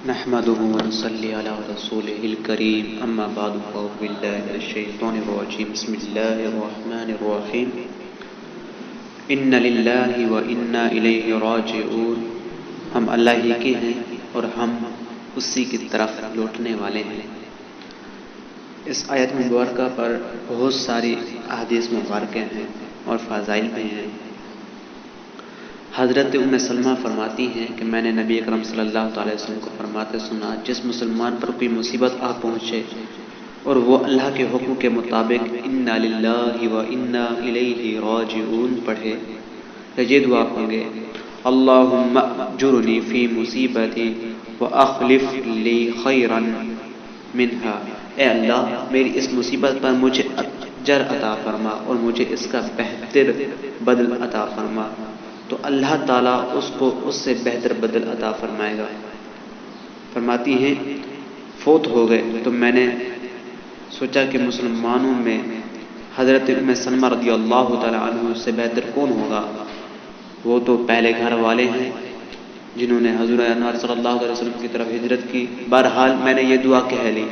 نحمده ونصلي على رسوله الكريم اما بعد فاعوذ بالله من الشيطان الرجيم بسم الله الرحمن الرحيم ان للہ وانا الیہ راجعون ہم اللہ ہی کے ہیں اور ہم اسی کی طرف لوٹنے والے ہیں۔ اس آیت مبارکہ پر بہت ساری احادیث مبارکہ ہیں اور فضائل بھی ہیں۔ حضرت ام سلمہ فرماتی ہیں کہ میں نے نبی اکرم صلی اللہ تعالی وسلم کو فرماتے سنا، جس مسلمان پر کوئی مصیبت آ پہنچے اور وہ اللہ کے حکم کے مطابق انا للہ و انا الیہ راجعون پڑھے تو یہ دعا پڑھے: اللہم اجرنی فی مصیبتی واخلف لی خیرا منہا، اے اللہ میری اس مصیبت پر مجھے اجر عطا فرما اور مجھے اس کا بہتر بدل عطا فرما، تو اللہ تعالیٰ اس کو اس سے بہتر بدل عطا فرمائے گا۔ فرماتی ہیں فوت ہو گئے تو میں نے سوچا کہ مسلمانوں میں حضرت ام سلمہ رضی اللہ تعالیٰ عنہ سے بہتر کون ہوگا، وہ تو پہلے گھر والے ہیں جنہوں نے حضور انور صلی اللہ علیہ وسلم کی طرف ہجرت کی۔ بہرحال میں نے یہ دعا کہہ لی،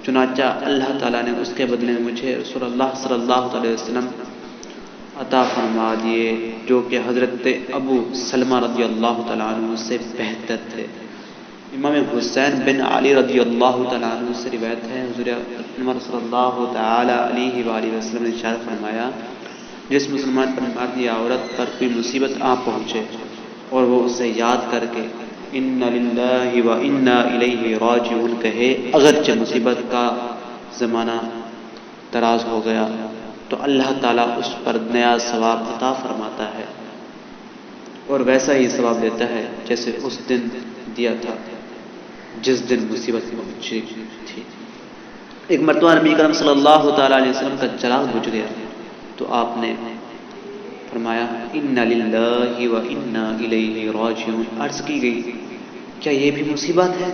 چنانچہ اللہ تعالیٰ نے اس کے بدلے میں مجھے رسول اللہ صلی اللہ علیہ وسلم عطا فرما دیے، جو کہ حضرت ابو سلمہ رضی اللہ تعالیٰ عنہ سے بہتر تھے۔ امام حسین بن علی رضی اللہ تعالیٰ عنہ سے روایت ہے، حضور انور صلی اللہ تعالیٰ علیہ وآلہ وسلم نے ارشاد فرمایا، جس مسلمان پر مرد یا عورت پر کوئی مصیبت آ پہنچے اور وہ اسے یاد کر کے انا للہ و انا الیہ راجعون کہے، اگرچہ مصیبت کا زمانہ دراز ہو گیا تو اللہ تعالیٰ اس پر نیا ثواب عطا فرماتا ہے اور ویسا ہی ثواب دیتا ہے جیسے اس دن دیا تھا جس دن مصیبت پہنچی تھی۔ ایک مرتبہ نبی کرم صلی اللہ تعالیٰ علیہ وسلم کا چراغ بجھ گیا تو آپ نے فرمایا انا للہ و انا الیہ راجعون۔ عرض کی گئی کیا یہ بھی مصیبت ہے؟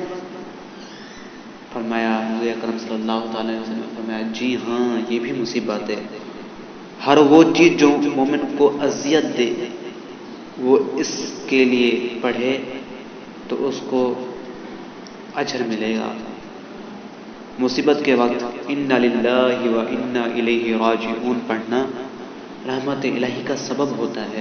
فرمایا حضور اکرم صلی اللہ تعالیٰ علیہ وسلم نے فرمایا جی ہاں یہ بھی مصیبت ہے۔ ہر وہ چیز جو مومن کو اذیت دے وہ اس کے لیے پڑھے تو اس کو اجر ملے گا۔ مصیبت کے وقت انا للہ و انا الیہ راجعون پڑھنا رحمت الہی کا سبب ہوتا ہے۔